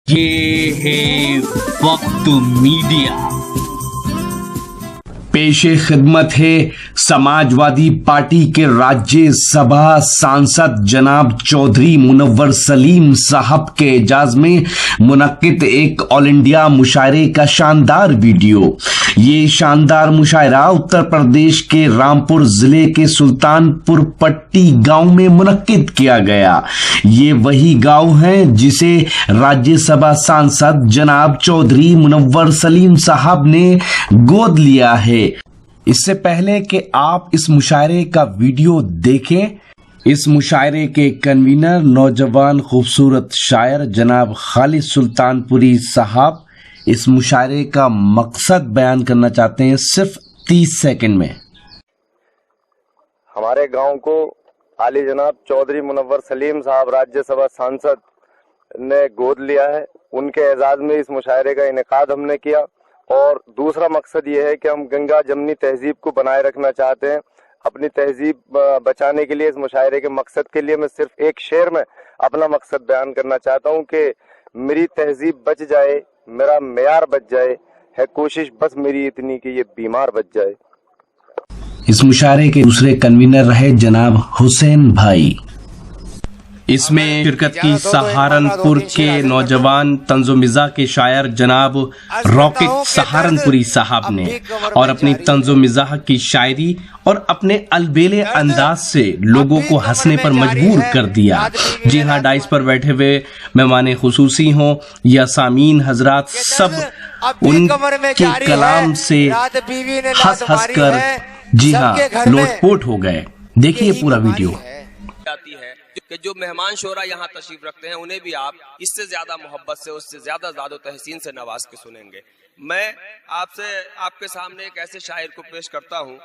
ये है वक्त मीडिया। पेशे खिदमत है समाजवादी पार्टी के राज्यसभा सांसद जनाब चौधरी मुनव्वर सलीम साहब के एजाज में मुनक्किद एक ऑल इंडिया मुशायरे का शानदार वीडियो। ये शानदार मुशायरा उत्तर प्रदेश के रामपुर जिले के सुल्तानपुर पट्टी गांव में मुनक्किद किया गया। ये वही गांव है जिसे राज्यसभा सांसद जनाब चौधरी मुनव्वर सलीम साहब ने गोद लिया है। इससे पहले कि आप इस मुशायरे का वीडियो देखें, इस मुशायरे के कन्वीनर नौजवान खूबसूरत शायर जनाब खालिद सुल्तानपुरी साहब इस मुशायरे का मकसद बयान करना चाहते हैं सिर्फ 30 सेकंड में। हमारे गांव को आली जनाब चौधरी मुनव्वर सलीम साहब राज्यसभा सांसद ने गोद लिया है। उनके एजाज में इस मुशायरे का इनेकाद हमने किया। और दूसरा मकसद ये है कि हम गंगा जमनी तहजीब को बनाए रखना चाहते हैं। अपनी तहजीब बचाने के लिए इस मुशायरे के मकसद के लिए मैं सिर्फ एक शेर में अपना मकसद बयान करना चाहता हूँ कि मेरी तहजीब बच जाए, मेरा मेयार बच जाए, है कोशिश बस मेरी इतनी कि ये बीमार बच जाए। इस मुशायरे के दूसरे कन्वीनर रहे जनाब हुसैन भाई। इसमें शिरकत की सहारनपुर के नौजवान तंज़ो-मिज़ाह के शायर जनाब रॉकेट सहारनपुरी साहब ने और अपनी तंज़ो-मिज़ाह की शायरी और अपने अलबेले अंदाज से लोगों को हंसने पर मजबूर कर दिया। जी हाँ, डाइस पर बैठे हुए मेहमान खुसूसी हों या सामीन हजरात, सब उनके कलाम से हंस हंस कर जी हाँ लोटपोट हो गए। देखिए पूरा वीडियो। कि जो मेहमान शोरा यहाँ तशरीफ रखते हैं उन्हें भी आप इससे ज्यादा मोहब्बत से, उससे ज्यादा ज़ादो तहसीन से नवाज के सुनेंगे। मैं आपसे आपके सामने एक ऐसे शायर को पेश करता हूँ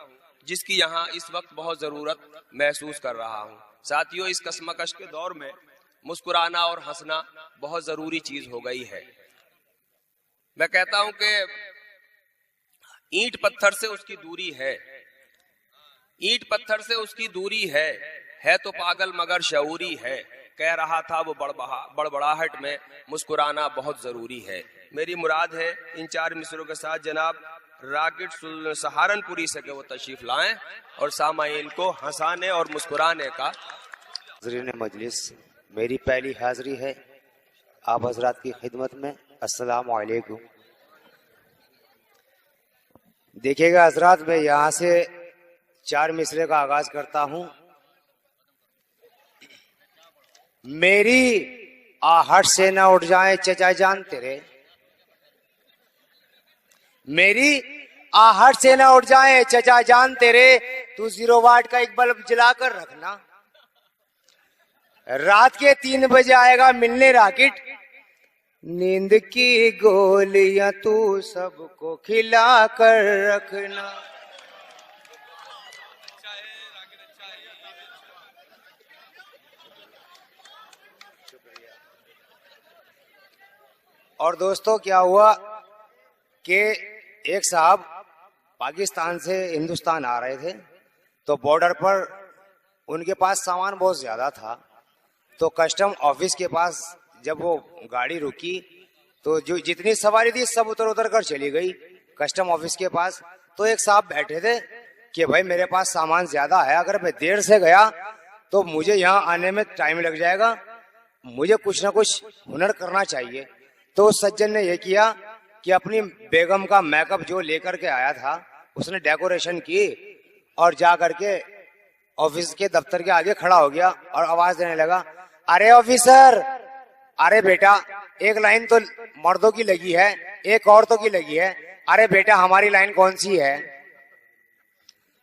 जिसकी यहाँ इस वक्त बहुत ज़रूरत महसूस कर रहा हूँ। साथियों, इस कशमकश के दौर में मुस्कुराना और हंसना बहुत ज़रूरी चीज़ हो गई है। मैं कहता हूँ कि ईंट पत्थर से उसकी दूरी है, ईंट पत्थर से उसकी दूरी है तो पागल मगर शऊरी है। कह रहा था वो बड़बड़ाहट में मुस्कुराना बहुत जरूरी है। मेरी मुराद है इन 4 मिसरों के साथ जनाब रॉकेट सहारनपुरी से कि वो तशरीफ लाएं और सामाईन को हंसाने और मुस्कुराने का। नाज़रीन मजलिस, मेरी पहली हाजिरी है आप हजरात की खिदमत में। अस्सलाम वालेकुम। देखिएगा हजरात, मैं यहाँ से 4 मिसरे का आगाज करता हूँ। मेरी आहट से न उठ जाए चचा जान तेरे, मेरी आहट से न उठ जाए चचा जान तेरे, तू 0 वाट का एक बल्ब जलाकर रखना। रात के 3 बजे आएगा मिलने रॉकेट, नींद की गोलियां तू सबको खिला कर रखना। और दोस्तों, क्या हुआ कि एक साहब पाकिस्तान से हिंदुस्तान आ रहे थे, तो बॉर्डर पर उनके पास सामान बहुत ज्यादा था। तो कस्टम ऑफिस के पास जब वो गाड़ी रुकी तो जो जितनी सवारी थी सब उतर कर चली गई कस्टम ऑफिस के पास। तो एक साहब बैठे थे कि भाई मेरे पास सामान ज्यादा है, अगर मैं देर से गया तो मुझे यहाँ आने में टाइम लग जाएगा, मुझे कुछ ना कुछ हुनर करना चाहिए। तो उस सज्जन ने यह किया कि अपनी बेगम का मेकअप जो लेकर के आया था उसने डेकोरेशन की और जा करके ऑफिस के दफ्तर के आगे खड़ा हो गया और आवाज देने लगा, अरे ऑफिसर, अरे बेटा, एक लाइन तो मर्दों की लगी है, एक औरतों की लगी है, अरे बेटा हमारी लाइन कौन सी है।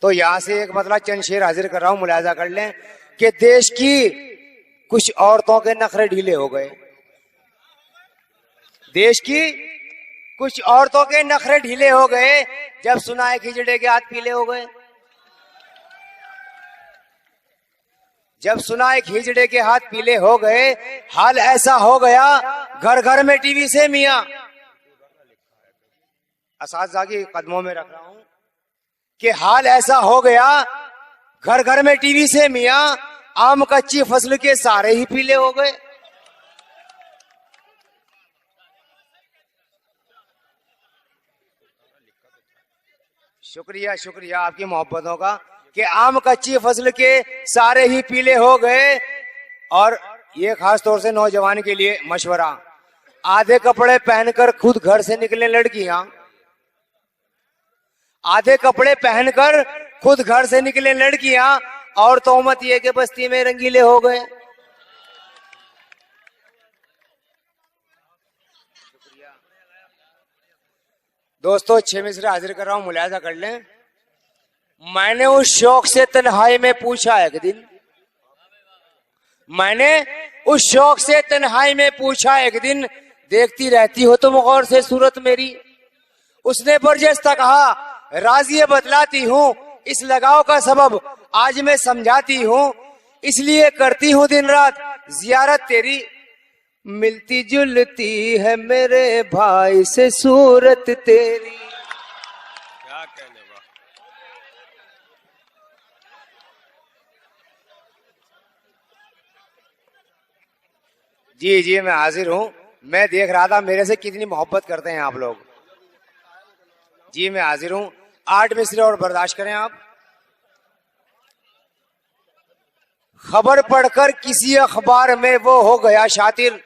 तो यहां से एक मतलब चंद शेर हाजिर कर रहा हूं, मुलाजा कर लें कि देश की कुछ औरतों के नखरे ढीले हो गए, देश की कुछ औरतों के नखरे ढीले हो गए, जब सुनाए खिचड़े के हाथ पीले हो गए, जब सुनाए खिचड़े के हाथ पीले हो गए। हाल ऐसा हो गया घर घर में टीवी से मियां, असातिज़ा के कदमों में रख रहा हूं कि हाल ऐसा हो गया घर घर में टीवी से मियां, आम कच्ची फसल के सारे ही पीले हो गए। शुक्रिया शुक्रिया आपकी मोहब्बतों का कि आम कच्ची फसल के सारे ही पीले हो गए। और ये खास तौर से नौजवान के लिए मशवरा, आधे कपड़े पहनकर खुद घर से निकले लड़कियां, आधे कपड़े पहनकर खुद घर से निकले लड़कियां और तोहमत ये कि बस्ती में रंगीले हो गए। दोस्तों 6 मिसरे हाजिर कर रहा हूं, मुलायजा कर लें। मैंने उस शौक से तन्हाई में पूछा एक दिन, मैंने उस शौक से तन्हाई में पूछा एक दिन, देखती रहती हो तुम गौर से सूरत मेरी। उसने बरजस्ता कहा, राज़िए बतलाती हूं, इस लगाव का सबब आज मैं समझाती हूं, इसलिए करती हूं दिन रात जियारत तेरी। मिलती जुलती है मेरे भाई से सूरत तेरी। क्या कहने वाह। जी जी मैं हाजिर हूं। मैं देख रहा था मेरे से कितनी मोहब्बत करते हैं आप लोग। जी मैं हाजिर हूं, 8 मिसरे और बर्दाश्त करें आप। खबर पढ़कर किसी अखबार में वो हो गया शातिर,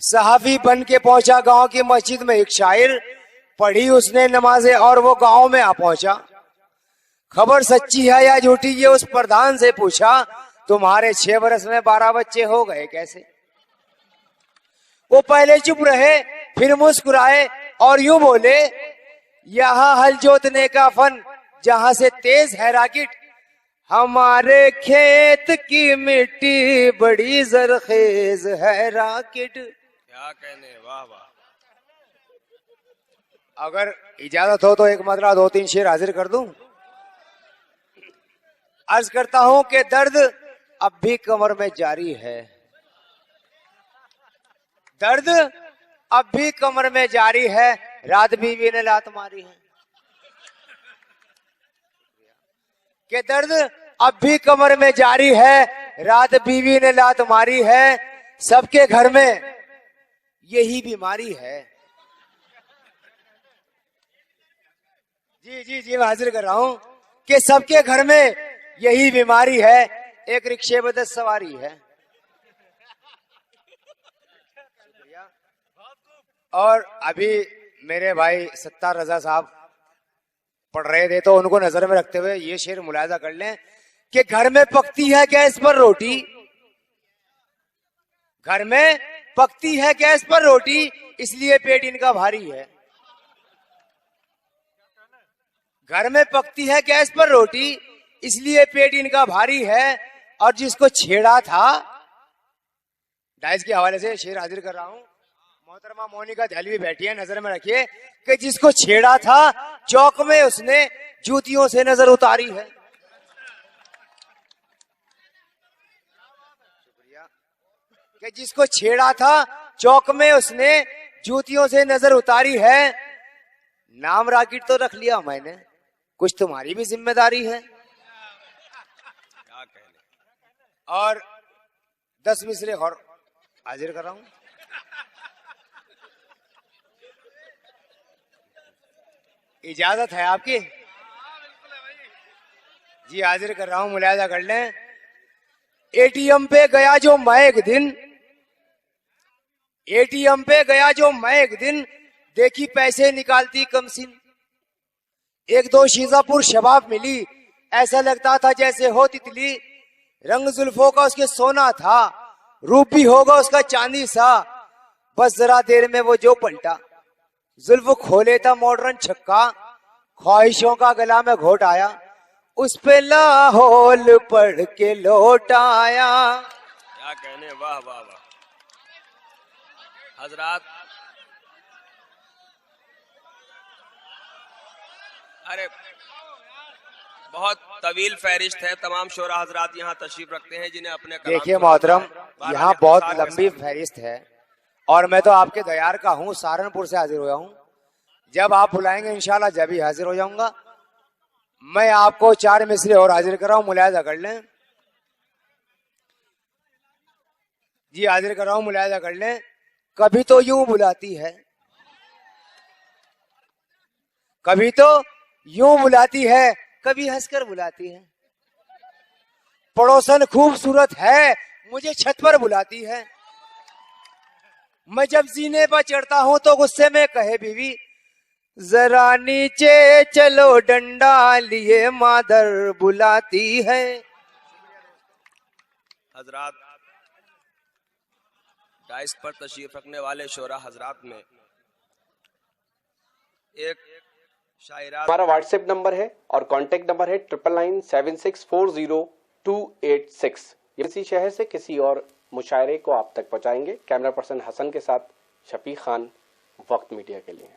सहाफी बन के पहुंचा गांव की मस्जिद में एक शायर, पढ़ी उसने नमाजें और वो गांव में आ पहुंचा। खबर सच्ची है या झूठी ये उस प्रधान से पूछा, तुम्हारे 6 बरस में 12 बच्चे हो गए कैसे। वो पहले चुप रहे फिर मुस्कुराए और यूं बोले, यहां हल जोतने का फन जहां से तेज है राकेट, हमारे खेत की मिट्टी बड़ी जरखेज है राकेट। क्या कहने वाह वाह। अगर इजाजत हो तो एक मतलब 2-3 शेर हाजिर कर दूं। अर्ज करता हूं कि दर्द अब भी कमर में जारी है, दर्द अब भी कमर में जारी है, रात बीवी ने लात मारी है। कि दर्द अब भी कमर में जारी है, रात बीवी ने लात मारी है, सबके घर में यही बीमारी है। जी जी जी मैं हाजिर कर रहा हूं कि सबके घर में यही बीमारी है, एक रिक्शे में 10 सवारी है। और अभी मेरे भाई सत्तार रजा साहब पढ़ रहे थे तो उनको नजर में रखते हुए ये शेर मुलायजा कर लें कि घर में पकती है गैस पर रोटी, घर में पकती है गैस पर रोटी, इसलिए पेट इनका भारी है। घर में पकती है गैस पर रोटी, इसलिए पेट इनका भारी है। और जिसको छेड़ा था, डाइस के हवाले से शेर हाजिर कर रहा हूं। मोहतरमा मोनिका दहलवी बैठी है, नजर में रखिए कि जिसको छेड़ा था चौक में उसने जूतियों से नजर उतारी है। कि जिसको छेड़ा था चौक में उसने जूतियों से नजर उतारी है। नाम राकेट तो रख लिया मैंने, कुछ तुम्हारी भी जिम्मेदारी है। क्या कहने। और 10 मिसरे और हाजिर कर रहा हूं। इजाजत है आपकी? जी हाजिर कर रहा हूं, मुलायजा कर लें। एटीएम पे गया जो मैं एक दिन, एटीएम पे गया जो मैं एक दिन, देखी पैसे निकालती कमसिन। 1-2 शीजापुर शबाब मिली, ऐसा लगता था जैसे हो तितली। रंग जुल्फों का उसके सोना था, रूप भी होगा उसका चांदी सा। बस जरा देर में वो जो पलटा, जुल्फ खोले था मॉडर्न छक्का। ख्वाहिशों का गला में घोट आया, उस पे लाहौल पढ़ के लौट आया। क्या कहने वाह वाह वाह। हजरात, अरे बहुत तवील फहरिस्त है, तमाम शोरा हजरात यहाँ तशरीफ रखते हैं जिन्हें अपने कलाम देखिए सुनाना मोहतरम, है। यहाँ बहुत लंबी फहरिस्त है और मैं तो आपके दयार का हूँ, सहारनपुर से हाजिर हुआ हूँ। जब आप बुलाएंगे इंशाल्लाह जब ही हाजिर हो जाऊंगा। मैं आपको 4 मिसरे और हाजिर कर रहा हूँ, मुलायजा कर लें। जी हाजिर कर रहा हूँ, मुलायजा कर लें। कभी तो यूं बुलाती है, कभी तो यूं बुलाती है, कभी हंसकर बुलाती है। पड़ोसन खूबसूरत है, मुझे छत पर बुलाती है। मैं जब जीने पर चढ़ता हूं तो गुस्से में कहे बीवी, जरा नीचे चलो डंडा लिए मादर बुलाती है। हजरात, डाइस पर तशरीफ रखने वाले शोरा हजरात में एक शायरा। हमारा व्हाट्सएप नंबर है और कांटेक्ट नंबर है 9997640286। किसी शहर से किसी और मुशायरे को आप तक पहुंचाएंगे। कैमरा पर्सन हसन के साथ शफीक खान, वक्त मीडिया के लिए।